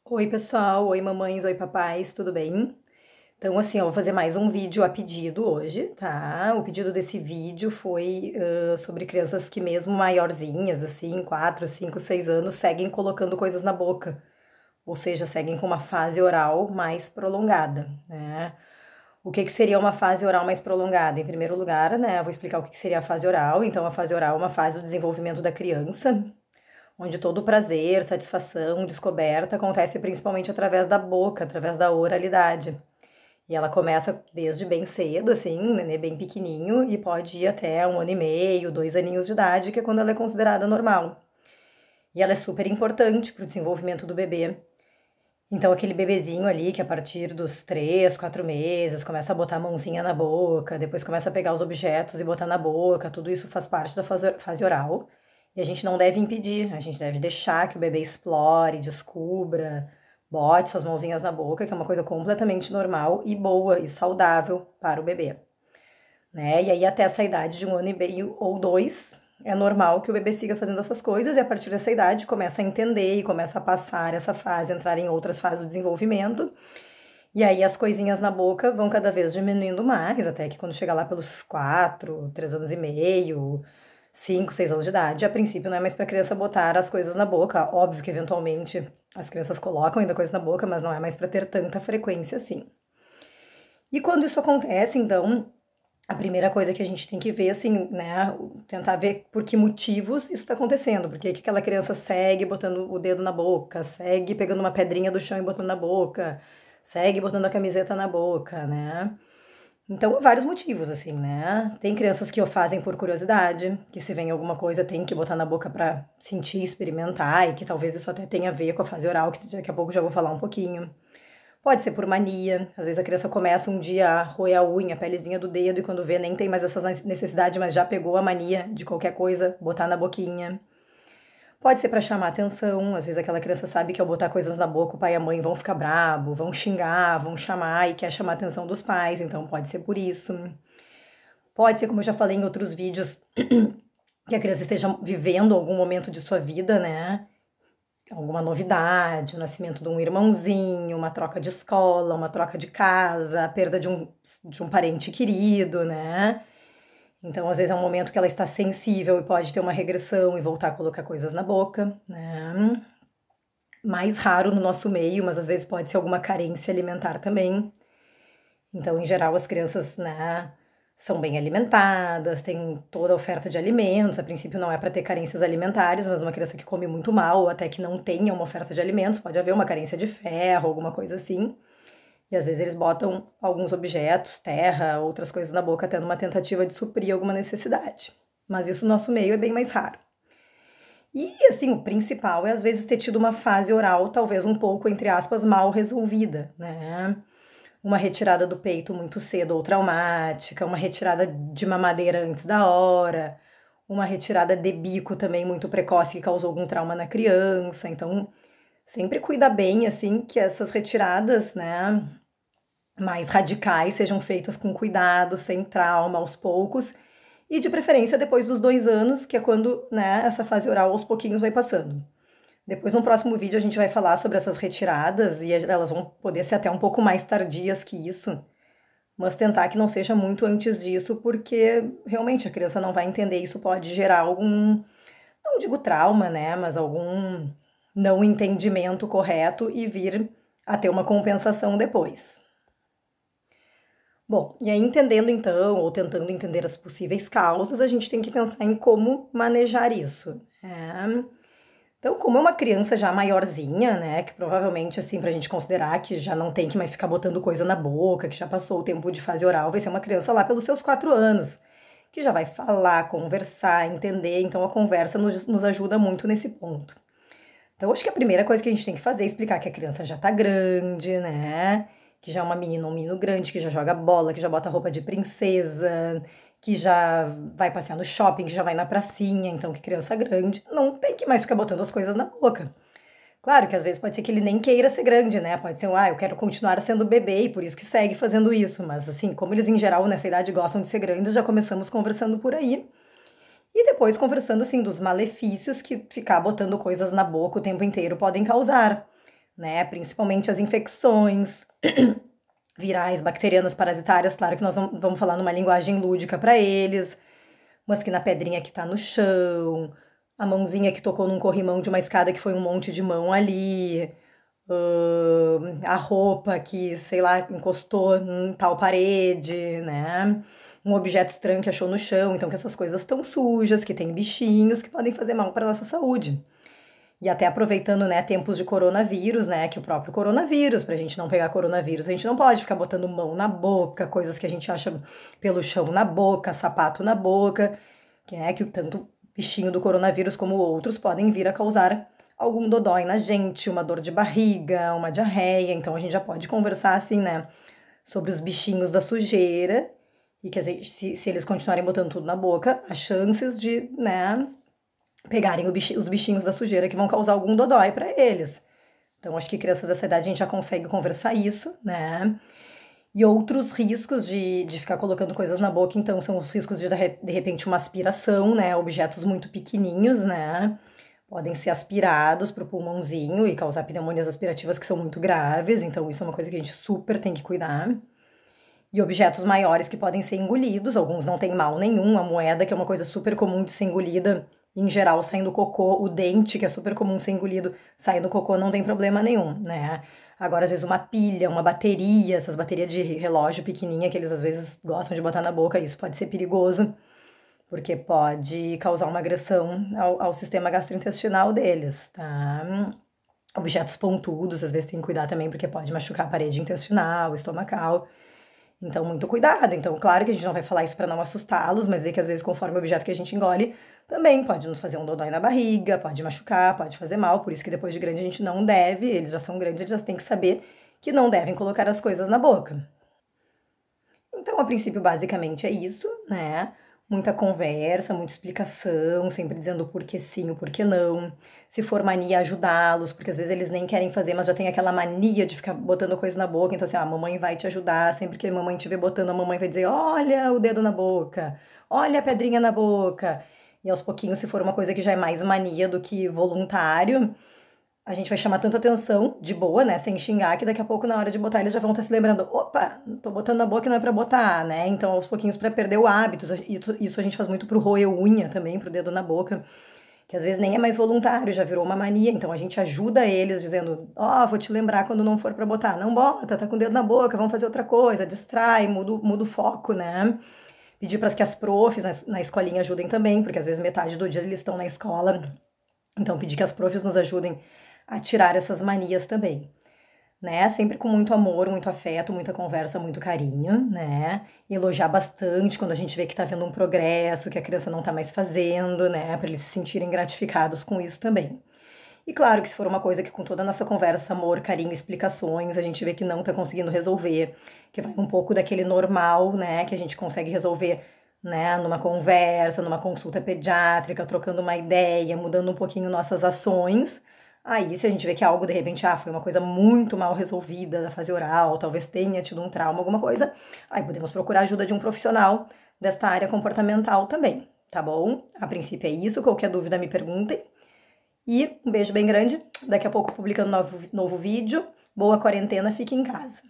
Oi, pessoal. Oi, mamães. Oi, papais. Tudo bem? Então, assim, eu vou fazer mais um vídeo a pedido hoje, tá? O pedido desse vídeo foi sobre crianças que, mesmo maiorzinhas, assim, 4, 5, 6 anos, seguem colocando coisas na boca. Ou seja, seguem com uma fase oral mais prolongada, né? O que que seria uma fase oral mais prolongada? Em primeiro lugar, né, eu vou explicar o que que seria a fase oral. Então, a fase oral é uma fase do desenvolvimento da criança, onde todo o prazer, satisfação, descoberta acontece principalmente através da boca, através da oralidade. E ela começa desde bem cedo, assim, um nenê bem pequenininho, e pode ir até 1 ano e meio, 2 aninhos de idade, que é quando ela é considerada normal. E ela é super importante para o desenvolvimento do bebê. Então, aquele bebezinho ali que a partir dos 3, 4 meses começa a botar a mãozinha na boca, depois começa a pegar os objetos e botar na boca, tudo isso faz parte da fase oral. E a gente não deve impedir, a gente deve deixar que o bebê explore, descubra, bote suas mãozinhas na boca, que é uma coisa completamente normal e boa e saudável para o bebê, né? E aí, até essa idade de 1 ano e meio ou 2, é normal que o bebê siga fazendo essas coisas, e a partir dessa idade começa a entender e começa a passar essa fase, entrar em outras fases do desenvolvimento. E aí as coisinhas na boca vão cada vez diminuindo mais, até que quando chegar lá pelos 4, 3 anos e meio, 5, 6 anos de idade, a princípio não é mais para criança botar as coisas na boca. Óbvio que eventualmente as crianças colocam ainda coisas na boca, mas não é mais para ter tanta frequência assim. E quando isso acontece, então, a primeira coisa que a gente tem que ver, assim, né, tentar ver por que motivos isso está acontecendo, por que aquela criança segue botando o dedo na boca, segue pegando uma pedrinha do chão e botando na boca, segue botando a camiseta na boca, né? Então, vários motivos, assim, né? Tem crianças que o fazem por curiosidade, que se vem alguma coisa tem que botar na boca para sentir, experimentar, e que talvez isso até tenha a ver com a fase oral, que daqui a pouco já vou falar um pouquinho. Pode ser por mania, às vezes a criança começa um dia a roer a unha, a pelezinha do dedo, e quando vê nem tem mais essa necessidade, mas já pegou a mania de qualquer coisa, botar na boquinha. Pode ser para chamar atenção, às vezes aquela criança sabe que ao botar coisas na boca o pai e a mãe vão ficar bravo, vão xingar, vão chamar e quer chamar a atenção dos pais, então pode ser por isso. Pode ser, como eu já falei em outros vídeos, que a criança esteja vivendo algum momento de sua vida, né? Alguma novidade, o nascimento de um irmãozinho, uma troca de escola, uma troca de casa, a perda de um parente querido, né? Então, às vezes é um momento que ela está sensível e pode ter uma regressão e voltar a colocar coisas na boca, né? Mais raro no nosso meio, mas às vezes pode ser alguma carência alimentar também. Então, em geral, as crianças, né, são bem alimentadas, têm toda a oferta de alimentos. A princípio, não é para ter carências alimentares, mas uma criança que come muito mal, ou até que não tenha uma oferta de alimentos, pode haver uma carência de ferro, alguma coisa assim. E às vezes eles botam alguns objetos, terra, outras coisas na boca, tendo uma tentativa de suprir alguma necessidade. Mas isso no nosso meio é bem mais raro. E assim, o principal é às vezes ter tido uma fase oral, talvez um pouco, entre aspas, mal resolvida, né? Uma retirada do peito muito cedo ou traumática, uma retirada de mamadeira antes da hora, uma retirada de bico também muito precoce que causou algum trauma na criança. Então, sempre cuida bem, assim, que essas retiradas, né, mais radicais sejam feitas com cuidado, sem trauma, aos poucos, e de preferência depois dos 2 anos, que é quando, né, essa fase oral aos pouquinhos vai passando. Depois, no próximo vídeo, a gente vai falar sobre essas retiradas e elas vão poder ser até um pouco mais tardias que isso, mas tentar que não seja muito antes disso, porque realmente a criança não vai entender. Isso pode gerar algum, não digo trauma, né, mas algum não entendimento correto e vir a ter uma compensação depois. Bom, e aí entendendo então, ou tentando entender as possíveis causas, a gente tem que pensar em como manejar isso, né? Então, como é uma criança já maiorzinha, né, que provavelmente, assim, pra gente considerar que já não tem que mais ficar botando coisa na boca, que já passou o tempo de fase oral, vai ser uma criança lá pelos seus 4 anos, que já vai falar, conversar, entender, então a conversa nos ajuda muito nesse ponto. Então, acho que a primeira coisa que a gente tem que fazer é explicar que a criança já tá grande, né? Que já é uma menina, um menino grande, que já joga bola, que já bota roupa de princesa, que já vai passear no shopping, que já vai na pracinha. Então, que criança grande não tem que mais ficar botando as coisas na boca. Claro que às vezes pode ser que ele nem queira ser grande, né? Pode ser, eu quero continuar sendo bebê e por isso que segue fazendo isso. Mas, assim, como eles em geral nessa idade gostam de ser grandes, já começamos conversando por aí. E depois conversando, assim, dos malefícios que ficar botando coisas na boca o tempo inteiro podem causar. né? Principalmente as infecções virais, bacterianas, parasitárias. Claro que nós vamos falar numa linguagem lúdica para eles, mas que na pedrinha que tá no chão, a mãozinha que tocou num corrimão de uma escada que foi um monte de mão ali, a roupa que, sei lá, encostou em tal parede, né? Um objeto estranho que achou no chão, então que essas coisas estão sujas, que tem bichinhos que podem fazer mal para nossa saúde. E até aproveitando, né, tempos de coronavírus, né, que o próprio coronavírus, pra gente não pegar coronavírus, a gente não pode ficar botando mão na boca, coisas que a gente acha pelo chão na boca, sapato na boca, que é que tanto o bichinho do coronavírus como outros podem vir a causar algum dodói na gente, uma dor de barriga, uma diarreia, então a gente já pode conversar assim, né, sobre os bichinhos da sujeira e que se eles continuarem botando tudo na boca, as chances de, né, pegarem os bichinhos da sujeira que vão causar algum dodói para eles. Então, acho que crianças dessa idade a gente já consegue conversar isso, né? E outros riscos de ficar colocando coisas na boca, então, são os riscos de repente, uma aspiração, né? Objetos muito pequenininhos, né? Podem ser aspirados para o pulmãozinho e causar pneumonias aspirativas que são muito graves, então isso é uma coisa que a gente super tem que cuidar. E objetos maiores que podem ser engolidos, alguns não tem mal nenhum, a moeda, que é uma coisa super comum de ser engolida, em geral, saindo cocô, o dente, que é super comum ser engolido, saindo cocô, não tem problema nenhum, né? Agora, às vezes, uma pilha, uma bateria, essas baterias de relógio pequenininha que eles às vezes gostam de botar na boca, isso pode ser perigoso, porque pode causar uma agressão ao sistema gastrointestinal deles, tá? Objetos pontudos, às vezes tem que cuidar também, porque pode machucar a parede intestinal, estomacal. Então, muito cuidado. Então, claro que a gente não vai falar isso para não assustá-los, mas dizer que às vezes, conforme o objeto que a gente engole, também pode nos fazer um dodói na barriga, pode machucar, pode fazer mal. Por isso que depois de grande a gente não deve, eles já são grandes, eles já têm que saber que não devem colocar as coisas na boca. Então, a princípio, basicamente é isso, né? Muita conversa, muita explicação, sempre dizendo o porquê sim, o porquê não. Se for mania, ajudá-los, porque às vezes eles nem querem fazer, mas já tem aquela mania de ficar botando coisa na boca. Então, assim, a mamãe vai te ajudar. Sempre que a mamãe estiver botando, a mamãe vai dizer: olha o dedo na boca, olha a pedrinha na boca. E aos pouquinhos, se for uma coisa que já é mais mania do que voluntário, a gente vai chamar tanto atenção, de boa, né, sem xingar, que daqui a pouco, na hora de botar, eles já vão estar se lembrando, opa, tô botando na boca e não é pra botar, né, então aos pouquinhos pra perder o hábito, isso a gente faz muito pro roer unha também, pro dedo na boca, que às vezes nem é mais voluntário, já virou uma mania, então a gente ajuda eles dizendo, vou te lembrar quando não for pra botar, não bota, tá com o dedo na boca, vamos fazer outra coisa, distrai, muda o foco, né, pedir para que as profs na escolinha ajudem também, porque às vezes metade do dia eles estão na escola, então pedir que as profs nos ajudem a tirar essas manias também, né? Sempre com muito amor, muito afeto, muita conversa, muito carinho, né? E elogiar bastante quando a gente vê que tá vendo um progresso, que a criança não tá mais fazendo, né? Para eles se sentirem gratificados com isso também. E claro que se for uma coisa que com toda a nossa conversa, amor, carinho, explicações, a gente vê que não tá conseguindo resolver, que vai um pouco daquele normal, né? Que a gente consegue resolver, né? Numa conversa, numa consulta pediátrica, trocando uma ideia, mudando um pouquinho nossas ações. Aí, se a gente vê que algo, de repente, foi uma coisa muito mal resolvida da fase oral, talvez tenha tido um trauma, alguma coisa, aí podemos procurar ajuda de um profissional desta área comportamental também, tá bom? A princípio é isso, qualquer dúvida me perguntem. E um beijo bem grande, daqui a pouco publicando novo vídeo. Boa quarentena, fique em casa.